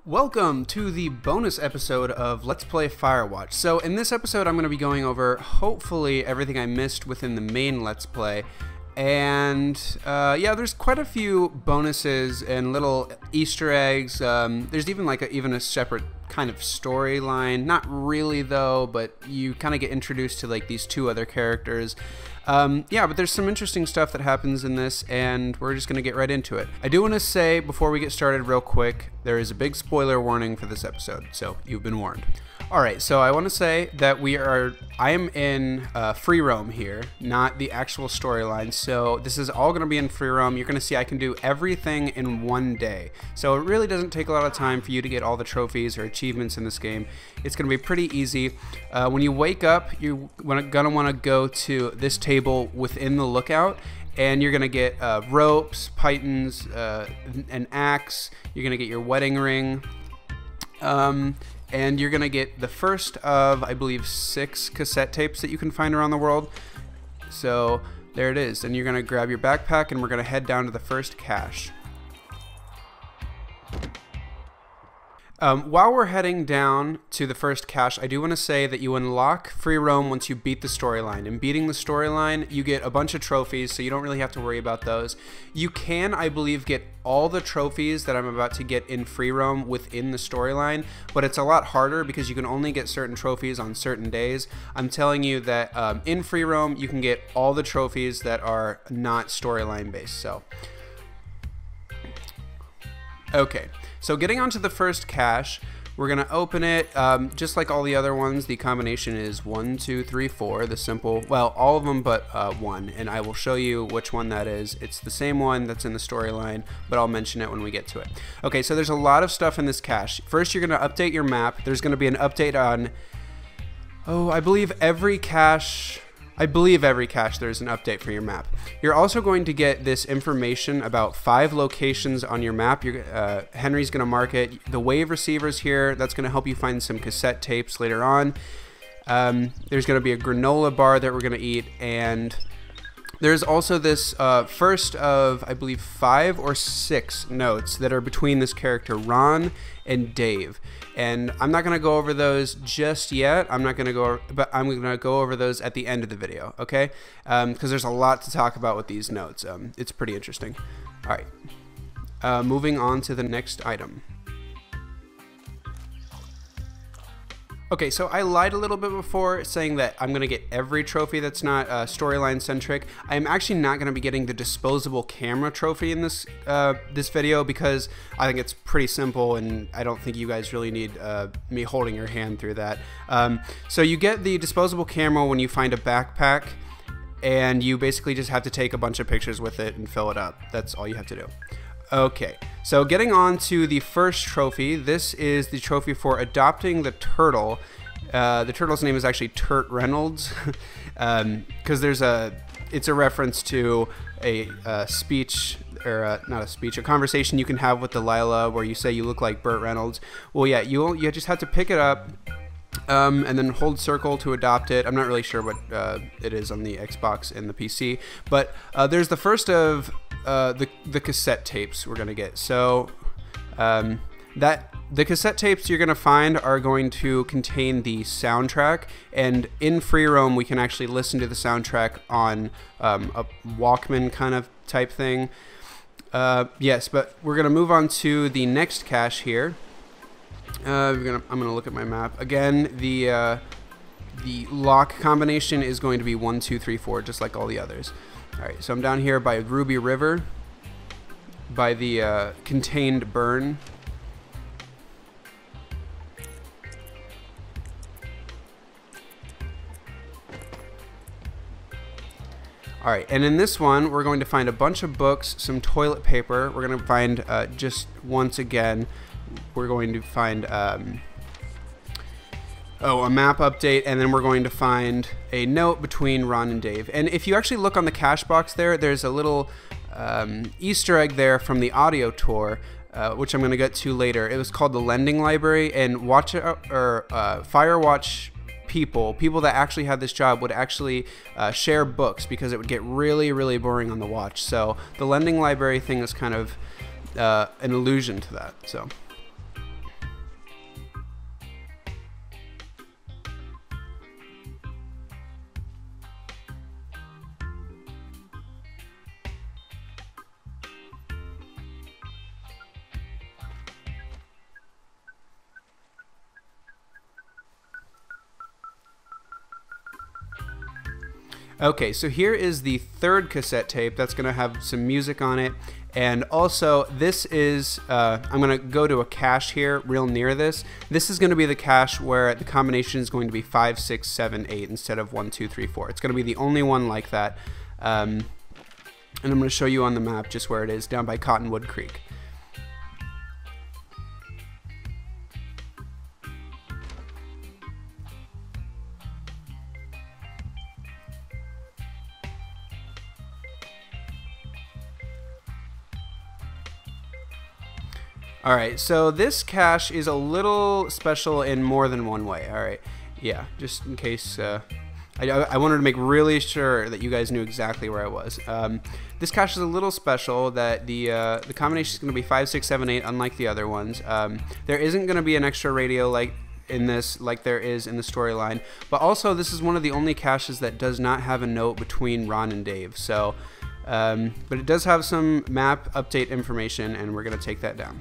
Welcome to the bonus episode of Let's Play Firewatch. So in this episode I'm going to be going over hopefully everything I missed within the main Let's Play. And yeah, there's quite a few bonuses and little Easter eggs. There's even like even a separate kind of storyline. Not really though, but you kind of get introduced to like these two other characters. Yeah, but there's some interesting stuff that happens in this, and we're just going to get right into it. I do want to say, before we get started real quick, there is a big spoiler warning for this episode, so you've been warned. Alright, so I want to say that I am in free roam here, not the actual storyline, so this is all going to be in free roam. You're going to see I can do everything in one day, so it really doesn't take a lot of time for you to get all the trophies or achievements in this game. It's going to be pretty easy. When you wake up, you're going to want to go to this table within the lookout, and you're going to get ropes, pythons, an axe, you're going to get your wedding ring, and you're going to get the first of, I believe, 6 cassette tapes that you can find around the world. So there it is. And you're going to grab your backpack and we're going to head down to the first cache. While we're heading down to the first cache, I do want to say that you unlock free roam once you beat the storyline. In beating the storyline, you get a bunch of trophies, so you don't really have to worry about those. You can, I believe, get all the trophies that I'm about to get in free roam within the storyline, but it's a lot harder because you can only get certain trophies on certain days. I'm telling you that in free roam, you can get all the trophies that are not storyline based. So, okay. So getting onto the first cache, we're going to open it just like all the other ones. The combination is 1, 2, 3, 4, the simple, well, all of them but 1, and I will show you which one that is. It's the same one that's in the storyline, but I'll mention it when we get to it. Okay, so there's a lot of stuff in this cache. First, you're going to update your map. There's going to be an update on, I believe every cache there's an update for your map. You're also going to get this information about 5 locations on your map. Henry's going to mark it. The wave receiver's here. That's going to help you find some cassette tapes later on. There's going to be a granola bar that we're going to eat, and there's also this first of, I believe, 5 or 6 notes that are between this character Ron and Dave. And I'm not going to go over those just yet. But I'm going to go over those at the end of the video, okay? Because there's a lot to talk about with these notes. It's pretty interesting. All right. Moving on to the next item. Okay, so I lied a little bit before saying that I'm going to get every trophy that's not storyline centric. I'm actually not going to be getting the disposable camera trophy in this video because I think it's pretty simple and I don't think you guys really need me holding your hand through that. So you get the disposable camera when you find a backpack, and you basically just have to take a bunch of pictures with it and fill it up. That's all you have to do. Okay, so getting on to the first trophy, this is the trophy for adopting the turtle. The turtle's name is actually Turt Reynolds, because it's a reference to a speech, or not a speech, a conversation you can have with Delilah where you say you look like Burt Reynolds. Well, yeah, you just have to pick it up, and then hold circle to adopt it. I'm not really sure what it is on the Xbox and the PC, but there's the first of the cassette tapes we're gonna get. So the cassette tapes you're gonna find are going to contain the soundtrack, and in free roam we can actually listen to the soundtrack on a Walkman kind of type thing. Yes, but we're gonna move on to the next cache here. I'm gonna look at my map again. The lock combination is going to be 1, 2, 3, 4, just like all the others. All right, so I'm down here by Ruby River, by the contained burn. All right, and in this one, we're going to find a bunch of books, some toilet paper. We're going to find, just once again, we're going to find a map update, and then we're going to find a note between Ron and Dave. And if you actually look on the cache box there's a little Easter egg there from the audio tour, which I'm going to get to later. It was called the Lending Library, and Firewatch people that actually had this job would actually share books because it would get really, really boring on the watch. So the Lending Library thing is kind of an allusion to that. So Okay, so here is the third cassette tape that's going to have some music on it. And also, this is, I'm going to go to a cache here real near this. This is going to be the cache where the combination is going to be 5, 6, 7, 8 instead of 1, 2, 3, 4. It's going to be the only one like that. And I'm going to show you on the map just where it is, down by Cottonwood Creek. Alright, so this cache is a little special in more than one way. Alright, yeah, just in case, I wanted to make really sure that you guys knew exactly where I was. This cache is a little special that the combination is going to be 5, 6, 7, 8, unlike the other ones. There isn't going to be an extra radio like in this, like there is in the storyline, but also this is one of the only caches that does not have a note between Ron and Dave. So, but it does have some map update information, and we're going to take that down.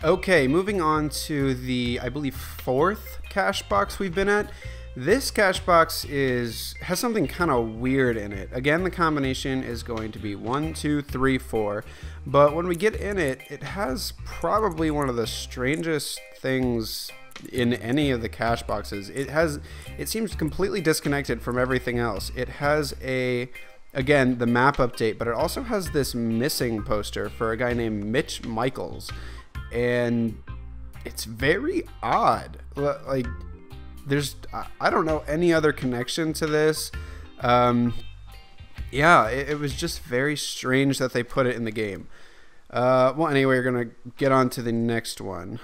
Okay, moving on to the, I believe, fourth cache box we've been at. This cache box has something kind of weird in it. Again, the combination is going to be 1, 2, 3, 4. But when we get in it, it has probably one of the strangest things in any of the cache boxes. It seems completely disconnected from everything else. It has again, the map update, but it also has this missing poster for a guy named Mitch Michaels. And it's very odd. Like, I don't know any other connection to this. Yeah, it was just very strange that they put it in the game. Well, anyway, we're gonna get on to the next one.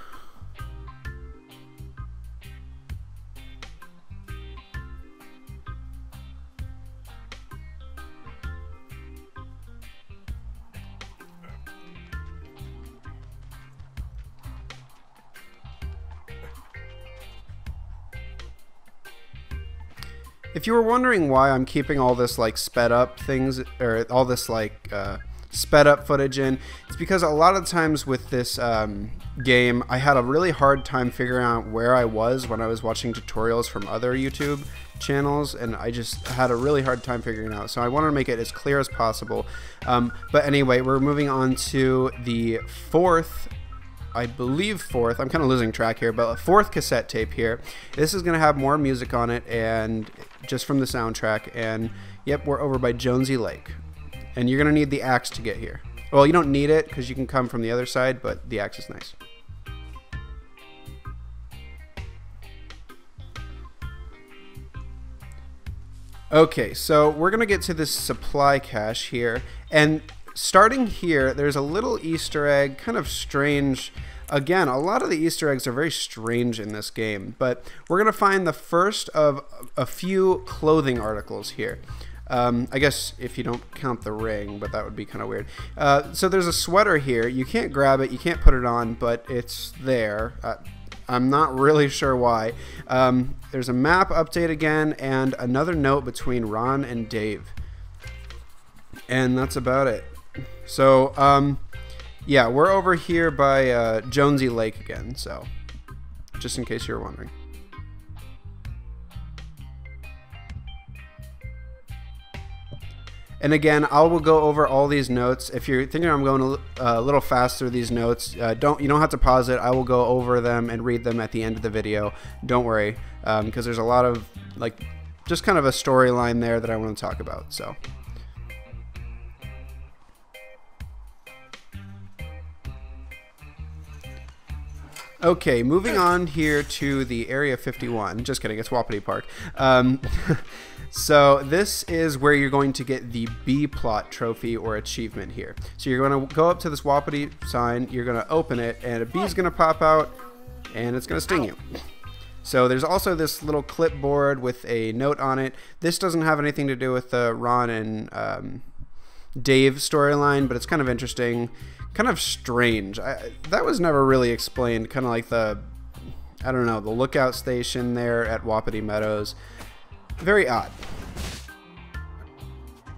If you were wondering why I'm keeping all this like sped up things, or all this like sped up footage in, it's because a lot of times with this game I had a really hard time figuring out where I was when I was watching tutorials from other YouTube channels, and I just had a really hard time figuring it out, so I wanted to make it as clear as possible. But anyway, we're moving on to the fourth, I believe fourth, I'm kind of losing track here, but a fourth cassette tape here. This is going to have more music on it, and just from the soundtrack, and yep, we're over by Jonesy Lake. And you're going to need the axe to get here. Well, you don't need it because you can come from the other side, but the axe is nice. Okay, so we're going to get to this supply cache here, and starting here, there's a little Easter egg, kind of strange. Again, a lot of the Easter eggs are very strange in this game, but we're going to find the first of a few clothing articles here. I guess if you don't count the ring, but that would be kind of weird. So there's a sweater here. You can't grab it, you can't put it on, but it's there. I'm not really sure why. There's a map update again, and another note between Ron and Dave. And that's about it. So, yeah, we're over here by Jonesy Lake again, so just in case you were wondering. And again, I will go over all these notes. If you're thinking I'm going a little fast through these notes, you don't have to pause it. I will go over them and read them at the end of the video. Don't worry, because there's a lot of like just kind of a storyline there that I want to talk about. So. Okay, moving on here to the Area 51. Just kidding, it's Wapiti Park. So this is where you're going to get the B plot trophy or achievement here. So you're going to go up to this wapiti sign, you're going to open it, and a bee is going to pop out, and it's going to sting you. So there's also this little clipboard with a note on it. This doesn't have anything to do with the Ron and Dave storyline, but it's kind of interesting, kind of strange. That was never really explained, kind of like the, I don't know, the lookout station there at Wapiti Meadows. Very odd.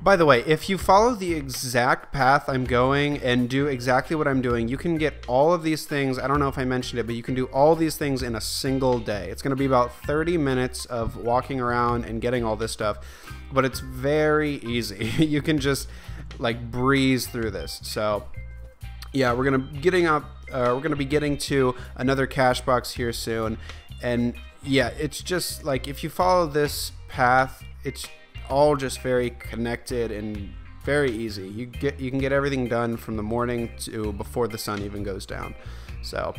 By the way, if you follow the exact path I'm going and do exactly what I'm doing, you can get all of these things. I don't know if I mentioned it, but you can do all these things in a single day. It's going to be about 30 minutes of walking around and getting all this stuff, but it's very easy. You can just like breeze through this. So yeah, we're going to be getting to another cash box here soon. And yeah, it's just like if you follow this path, it's all just very connected and very easy. You can get everything done from the morning to before the sun even goes down. So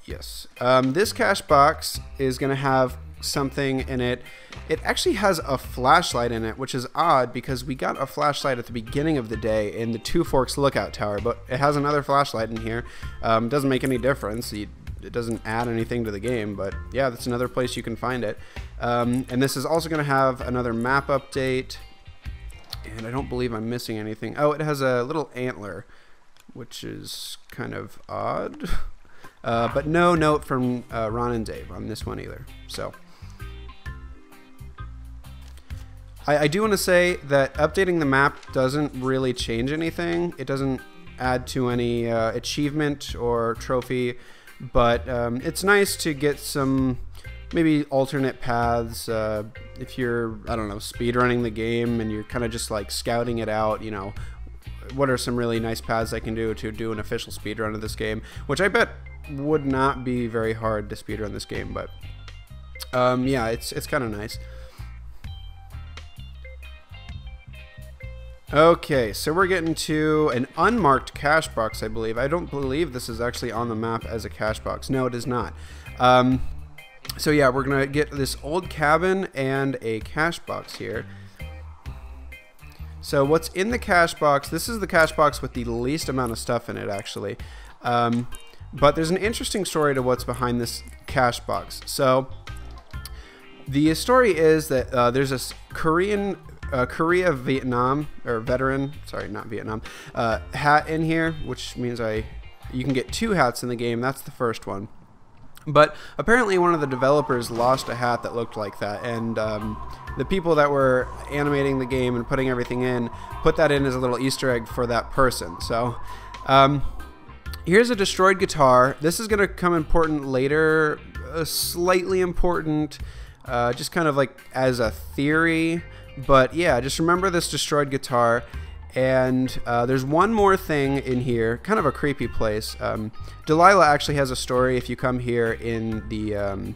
yes, this cache box is going to have something in it. It actually has a flashlight in it, which is odd because we got a flashlight at the beginning of the day in the Two Forks Lookout Tower, but it has another flashlight in here. Doesn't make any difference. It doesn't add anything to the game, but yeah, that's another place you can find it. And this is also going to have another map update, and I don't believe I'm missing anything. Oh, it has a little antler, which is kind of odd, but no note from Ron and Dave on this one either. So I do want to say that updating the map doesn't really change anything. It doesn't add to any achievement or trophy, but it's nice to get some maybe alternate paths if you're, I don't know, speedrunning the game and you're kind of just like scouting it out, you know, what are some really nice paths I can do to do an official speedrun of this game, which I bet would not be very hard to speedrun this game, but yeah, it's kind of nice. Okay, so we're getting to an unmarked cache box, I believe. I don't believe this is actually on the map as a cache box. No, it is not. So yeah, we're going to get this old cabin and a cache box here. So what's in the cache box, this is the cache box with the least amount of stuff in it, actually. But there's an interesting story to what's behind this cache box. So the story is that there's this Korea Vietnam, or veteran, sorry, not Vietnam, hat in here, which means you can get 2 hats in the game. That's the first one. But apparently one of the developers lost a hat that looked like that, and the people that were animating the game and putting everything in put that in as a little Easter egg for that person. So here's a destroyed guitar. This is going to come important later, slightly important, just kind of like as a theory. But yeah, just remember this destroyed guitar. And there's one more thing in here, kind of a creepy place. Delilah actually has a story if you come here in the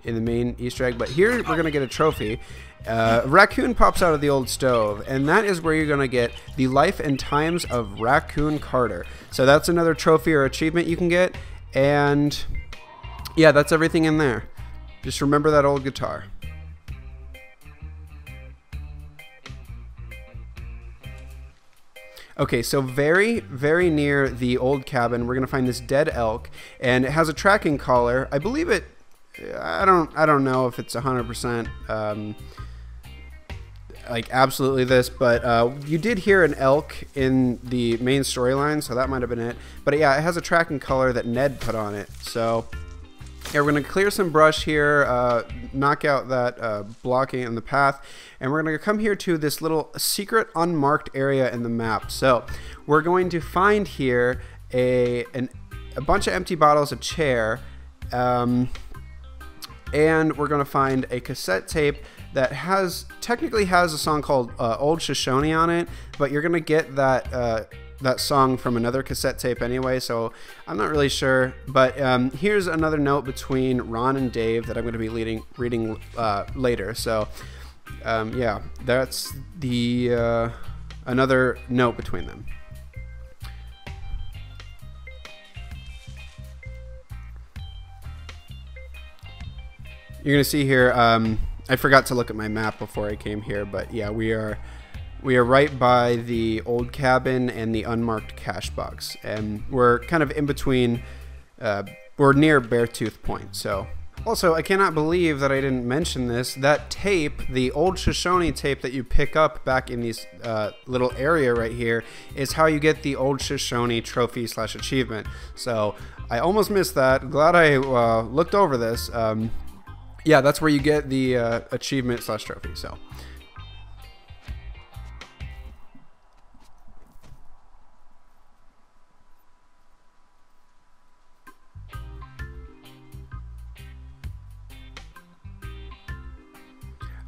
main Easter egg. But here we're gonna get a trophy. A raccoon pops out of the old stove, and that is where you're gonna get the life and times of Raccoon Carter. So that's another trophy or achievement you can get. And yeah, that's everything in there. Just remember that old guitar. Okay, so very, very near the old cabin, we're gonna find this dead elk, and it has a tracking collar. I believe it. I don't know if it's 100% like absolutely this, but you did hear an elk in the main storyline, so that might have been it. But yeah, it has a tracking collar that Ned put on it. So yeah, we're gonna clear some brush here, knock out that blocking in the path, and we're gonna come here to this little secret unmarked area in the map. So we're going to find here a bunch of empty bottles, a chair, and we're gonna find a cassette tape that technically has a song called Old Shoshone on it, but you're gonna get that song from another cassette tape anyway, so I'm not really sure. But here's another note between Ron and Dave that I'm going to be reading later. So yeah, that's the another note between them. You're going to see here I forgot to look at my map before I came here, but yeah, we are right by the old cabin and the unmarked cache box, and we're kind of in between. We're near Beartooth Point. So also, I cannot believe that I didn't mention this. That tape, the old Shoshone tape that you pick up back in these little area right here, is how you get the old Shoshone trophy / achievement. So I almost missed that. Glad I looked over this. Yeah, that's where you get the achievement / trophy. So.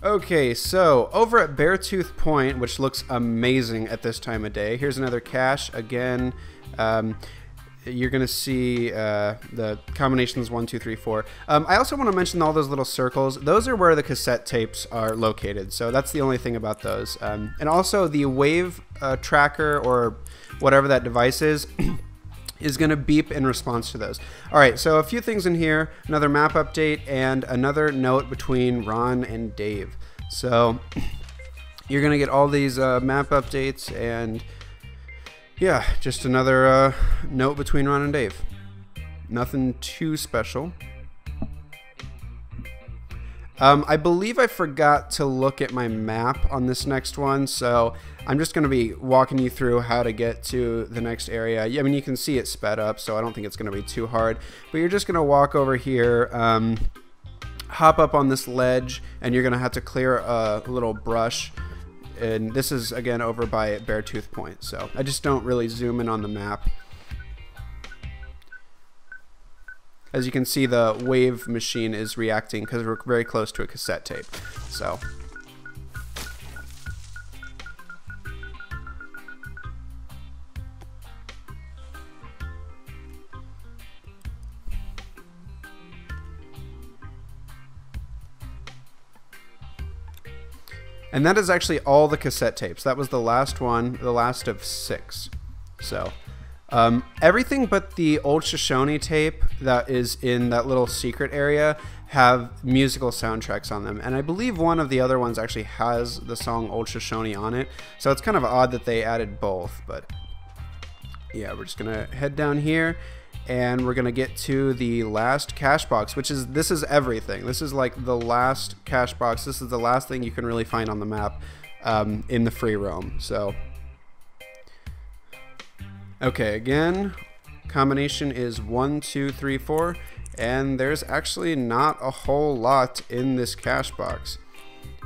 Okay, so over at Beartooth Point, which looks amazing at this time of day, here's another cache. Again, you're going to see the combinations 1, 2, 3, 4. I also want to mention all those little circles. Those are where the cassette tapes are located, so that's the only thing about those. And also the wave tracker, or whatever that device is going to beep in response to those. All right, so a few things in here, another map update and another note between Ron and Dave. So you're going to get all these map updates, and yeah, just another note between Ron and Dave. Nothing too special. I believe I forgot to look at my map on this next one, so I'm just going to be walking you through how to get to the next area. I mean, you can see it sped up, so I don't think it's going to be too hard. But you're just going to walk over here, hop up on this ledge, and you're going to have to clear a little brush. And this is, again, over by Beartooth Point, so I just don't really zoom in on the map. As you can see, the wave machine is reacting because we're very close to a cassette tape. So. And that is actually all the cassette tapes. That was the last one, the last of 6. So. Everything but the old Shoshone tape that is in that little secret area have musical soundtracks on them, and I believe one of the other ones actually has the song Old Shoshone on it, so it's kind of odd that they added both. But yeah, we're just gonna head down here, and we're gonna get to the last cache box, which is, this is everything. This is like the last cache box. This is the last thing you can really find on the map in the free roam. So okay, again, combination is 1, 2, 3, 4, and there's actually not a whole lot in this cache box.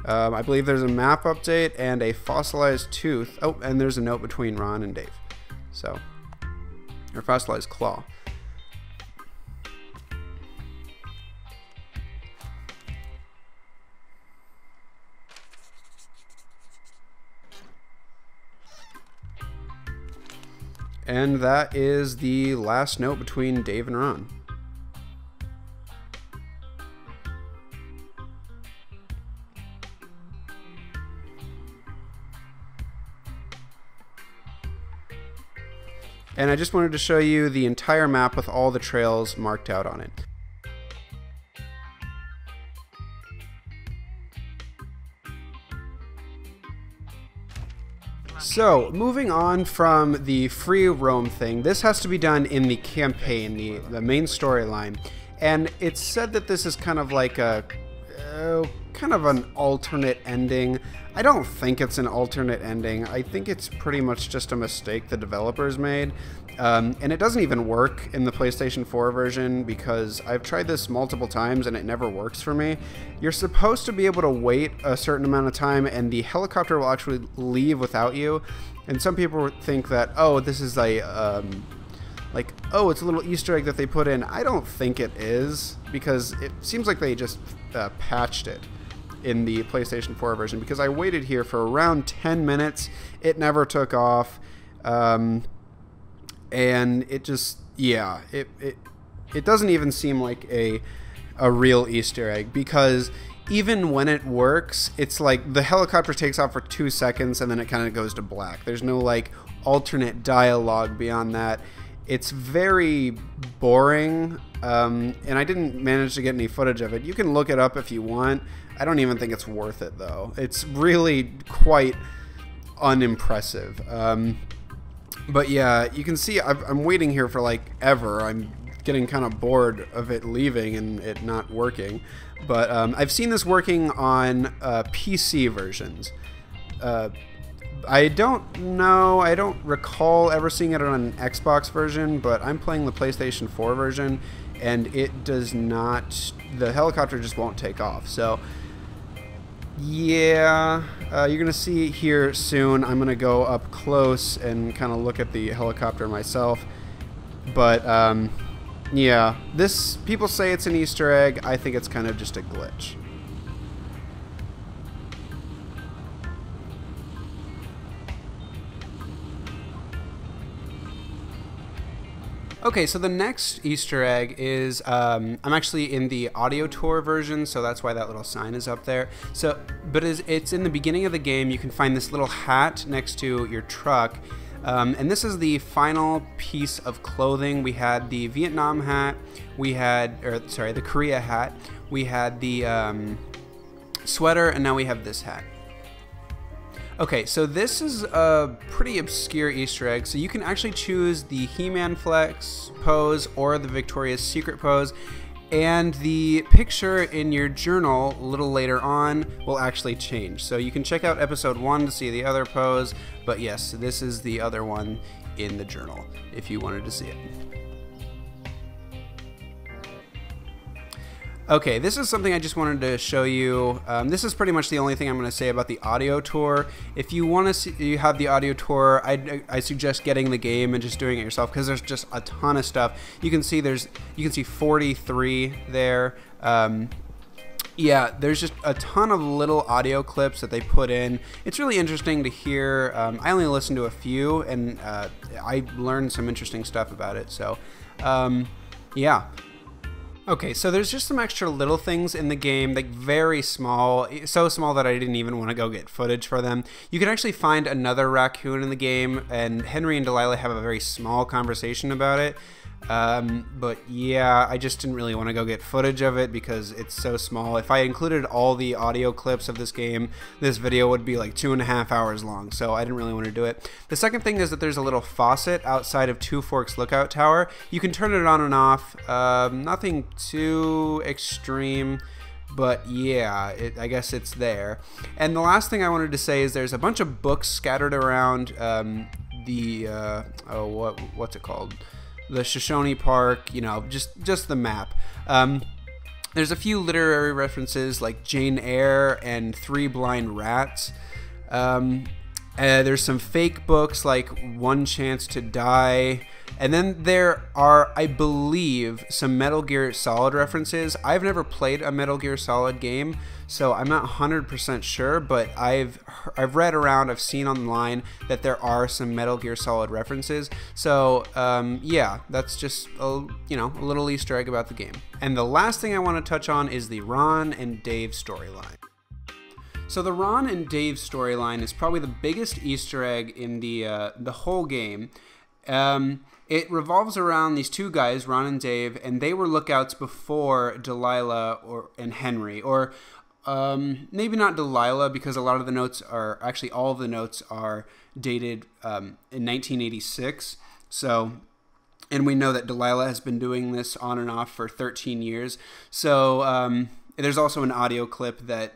I believe there's a map update and a fossilized tooth. Oh, and there's a note between Ron and Dave. So, or fossilized claw. And that is the last note between Dave and Ron. And I just wanted to show you the entire map with all the trails marked out on it. So, moving on from the free roam thing, this has to be done in the campaign, the main storyline. And it's said that this is kind of like a, kind of an alternate ending. I don't think it's an alternate ending. I think it's pretty much just a mistake the developers made. And it doesn't even work in the PlayStation 4 version because I've tried this multiple times and it never works for me. You're supposed to be able to wait a certain amount of time and the helicopter will actually leave without you. And some people think that, oh, this is a, like, oh, it's a little Easter egg that they put in. I don't think it is, because it seems like they just patched it in the PlayStation 4 version, because I waited here for around 10 minutes. It never took off. And it just, yeah, it doesn't even seem like a real Easter egg, because even when it works, it's like the helicopter takes off for 2 seconds and then it kind of goes to black. There's no like alternate dialogue beyond that. It's very boring, and I didn't manage to get any footage of it. You can look it up if you want. I don't even think it's worth it, though. It's really quite unimpressive. But yeah, you can see I'm waiting here for like ever. I'm getting kind of bored of it leaving and it not working. But I've seen this working on PC versions. I don't know, I don't recall ever seeing it on an Xbox version, but I'm playing the PlayStation 4 version, and it does not, the helicopter just won't take off. So yeah, you're gonna see here soon. I'm gonna go up close and kind of look at the helicopter myself. But yeah, this, people say it's an Easter egg. I think it's kind of just a glitch. Okay, so the next Easter egg is, I'm actually in the audio tour version, so that's why that little sign is up there. So, but it's in the beginning of the game. You can find this little hat next to your truck, and this is the final piece of clothing. We had the Vietnam hat, we had, or sorry, the Korea hat, we had the sweater, and now we have this hat. Okay, so this is a pretty obscure Easter egg. So you can actually choose the He-Man Flex pose or the Victoria's Secret pose, and the picture in your journal a little later on will actually change. So you can check out episode 1 to see the other pose, but yes, this is the other one in the journal if you wanted to see it. Okay, this is something I just wanted to show you. This is pretty much the only thing I'm going to say about the audio tour. If you want to see, you have the audio tour, I suggest getting the game and just doing it yourself, because there's just a ton of stuff. You can see 43 there. Yeah, there's just a ton of little audio clips that they put in. It's really interesting to hear. I only listened to a few, and I learned some interesting stuff about it. So, yeah. Okay, so there's just some extra little things in the game, like very small, so small that I didn't even want to go get footage for them. You can actually find another raccoon in the game, and Henry and Delilah have a very small conversation about it. But yeah, I just didn't really want to go get footage of it because it's so small. If I included all the audio clips of this game, this video would be like 2.5 hours long, so I didn't really want to do it. The second thing is that there's a little faucet outside of Two Forks Lookout Tower. You can turn it on and off. Nothing too extreme, but yeah, I guess it's there. And the last thing I wanted to say is there's a bunch of books scattered around what's it called? The Shoshone Park, you know, just the map. There's a few literary references like Jane Eyre and Three Blind Rats. There's some fake books like One Chance to Die. And then there are, I believe, some Metal Gear Solid references. I've never played a Metal Gear Solid game, so I'm not 100% sure, but I've read around, I've seen online that there are some Metal Gear Solid references. So yeah, that's just a little Easter egg about the game. And the last thing I want to touch on is the Ron and Dave storyline. So the Ron and Dave storyline is probably the biggest Easter egg in the whole game. It revolves around these two guys, Ron and Dave, and they were lookouts before Delilah and Henry, or maybe not Delilah, because a lot of the notes are, actually all of the notes are dated in 1986. So, and we know that Delilah has been doing this on and off for 13 years. So there's also an audio clip that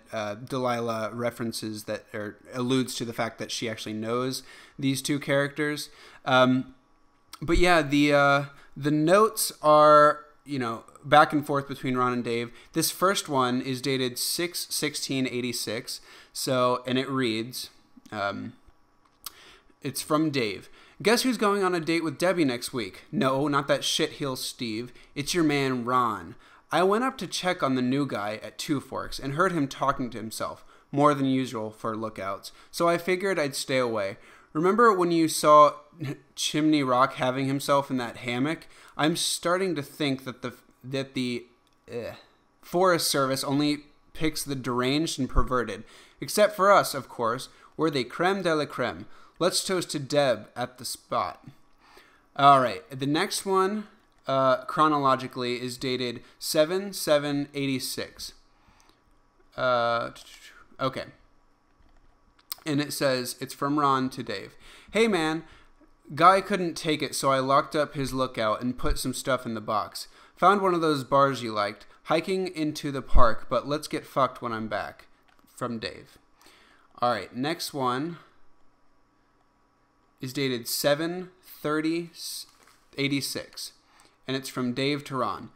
Delilah references that, or alludes to the fact that she actually knows these two characters. But yeah, the notes are, back and forth between Ron and Dave. This first one is dated 6/16/86. So, and it reads, it's from Dave. Guess who's going on a date with Debbie next week? No, not that shitheel Steve. It's your man Ron. I went up to check on the new guy at Two Forks and heard him talking to himself, more than usual for lookouts. So I figured I'd stay away. Remember when you saw Chimney Rock having himself in that hammock? I'm starting to think that the Forest Service only picks the deranged and perverted. Except for us, of course. We're the creme de la creme. Let's toast to Deb at the spot. All right, the next one, chronologically, is dated 7/7/86. Okay. And it says, it's from Ron to Dave. Hey, man. Guy couldn't take it, so I locked up his lookout and put some stuff in the box. Found one of those bars you liked. Hiking into the park, but let's get fucked when I'm back. From Dave. All right, next one is dated 7/30/86, and it's from Dave to Ron.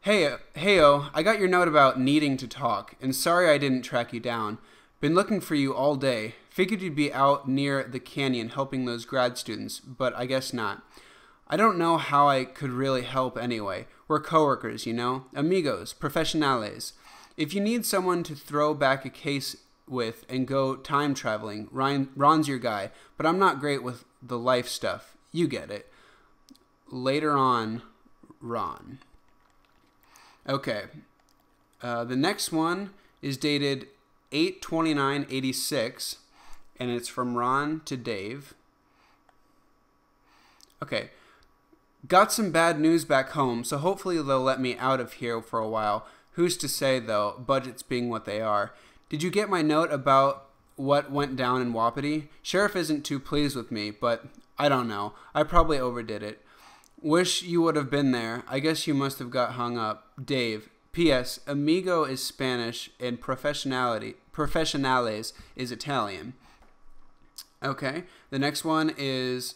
Heyo, I got your note about needing to talk, and sorry I didn't track you down. Been looking for you all day. Figured you'd be out near the canyon helping those grad students, but I guess not. I don't know how I could really help anyway. We're coworkers, you know? Amigos, professionales. If you need someone to throw back a case with and go time traveling, Ron's your guy, but I'm not great with the life stuff. You get it. Later on, Ron. Okay. The next one is dated 8/29/86, and it's from Ron to Dave. Okay. Got some bad news back home, so hopefully they'll let me out of here for a while. Who's to say, though, budgets being what they are. Did you get my note about what went down in Wapiti? Sheriff isn't too pleased with me, but I don't know. I probably overdid it. Wish you would have been there. I guess you must have got hung up. Dave. P.S. Amigo is Spanish and professionales is Italian. Okay. The next one is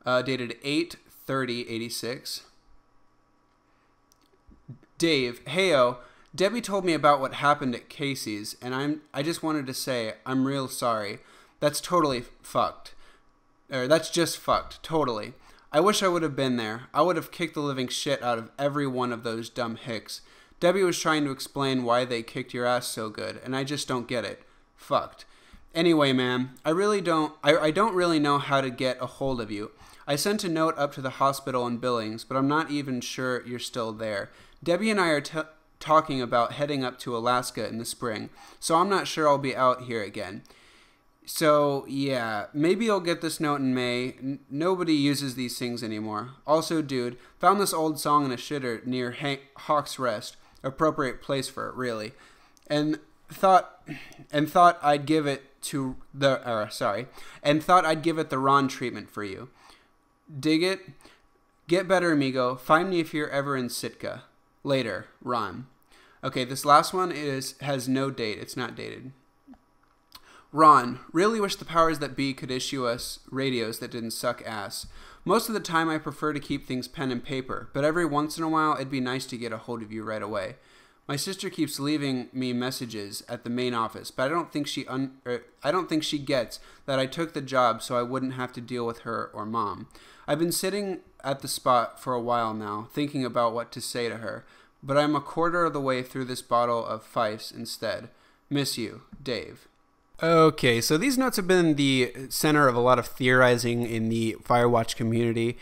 dated 8/30/86. Dave, heyo, Debbie told me about what happened at Casey's, and I just wanted to say I'm real sorry. That's totally fucked. That's just fucked, totally. I wish I would have been there. I would have kicked the living shit out of every one of those dumb hicks. Debbie was trying to explain why they kicked your ass so good, and I just don't get it. Fucked. Anyway, man, I don't really know how to get a hold of you. I sent a note up to the hospital in Billings, but I'm not even sure you're still there. Debbie and I are talking about heading up to Alaska in the spring, so I'm not sure I'll be out here again. So, yeah, maybe you'll get this note in May. Nobody uses these things anymore. Also, dude, found this old song in a shitter near Hawk's Rest. Appropriate place for it, really. And thought I'd give it the Ron treatment for you. Dig it? Get better, amigo. Find me if you're ever in Sitka. Later, Ron. Okay, this last one has no date. It's not dated. Ron, really wish the powers that be could issue us radios that didn't suck ass. Most of the time I prefer to keep things pen and paper, but every once in a while it'd be nice to get a hold of you right away. My sister keeps leaving me messages at the main office, but I don't think she gets that I took the job so I wouldn't have to deal with her or Mom. I've been sitting at the spot for a while now, thinking about what to say to her, but I'm a quarter of the way through this bottle of Fifes instead. Miss you, Dave. Okay, so these notes have been the center of a lot of theorizing in the Firewatch community.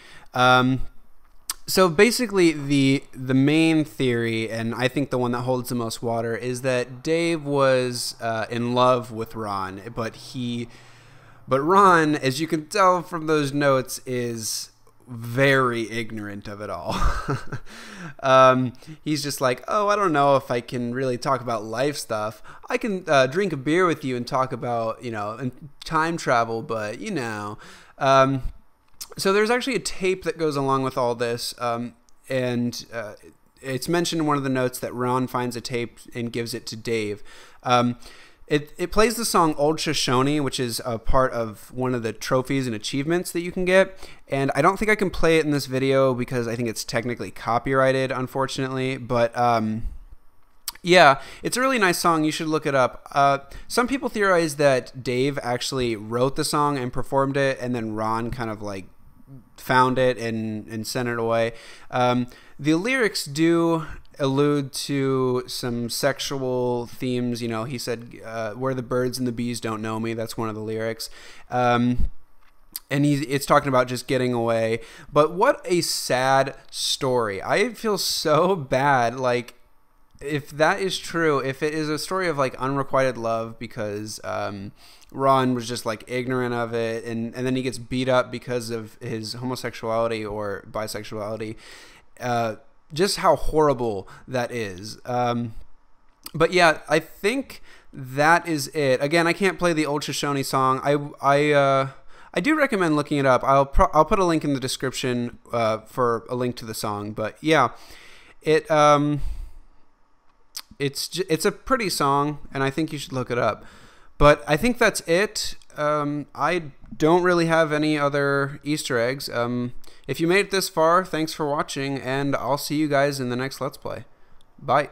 So basically, the main theory, and I think the one that holds the most water, is that Dave was in love with Ron, but Ron, as you can tell from those notes, is very ignorant of it all. He's just like, oh, I don't know if I can really talk about life stuff. I can drink a beer with you and talk about, time travel, but, So there's actually a tape that goes along with all this, and it's mentioned in one of the notes that Ron finds a tape and gives it to Dave. It plays the song Old Shoshone, which is a part of one of the trophies and achievements that you can get. And I don't think I can play it in this video because I think it's technically copyrighted, unfortunately. But yeah, it's a really nice song. You should look it up. Some people theorize that Dave actually wrote the song and performed it, and then Ron kind of like found it and sent it away. The lyrics do allude to some sexual themes. He said, where the birds and the bees don't know me. That's one of the lyrics. And it's talking about just getting away. But what a sad story. I feel so bad. Like, if that is true, if it is a story of like unrequited love because Ron was just like ignorant of it, and then he gets beat up because of his homosexuality or bisexuality, just how horrible that is. But yeah, I think that is it. Again, I can't play the Old Shoshone song. I do recommend looking it up. I'll put a link in the description for a link to the song. But yeah, it's a pretty song, and I think you should look it up. But I think that's it. I don't really have any other Easter eggs. If you made it this far, thanks for watching, and I'll see you guys in the next Let's Play. Bye.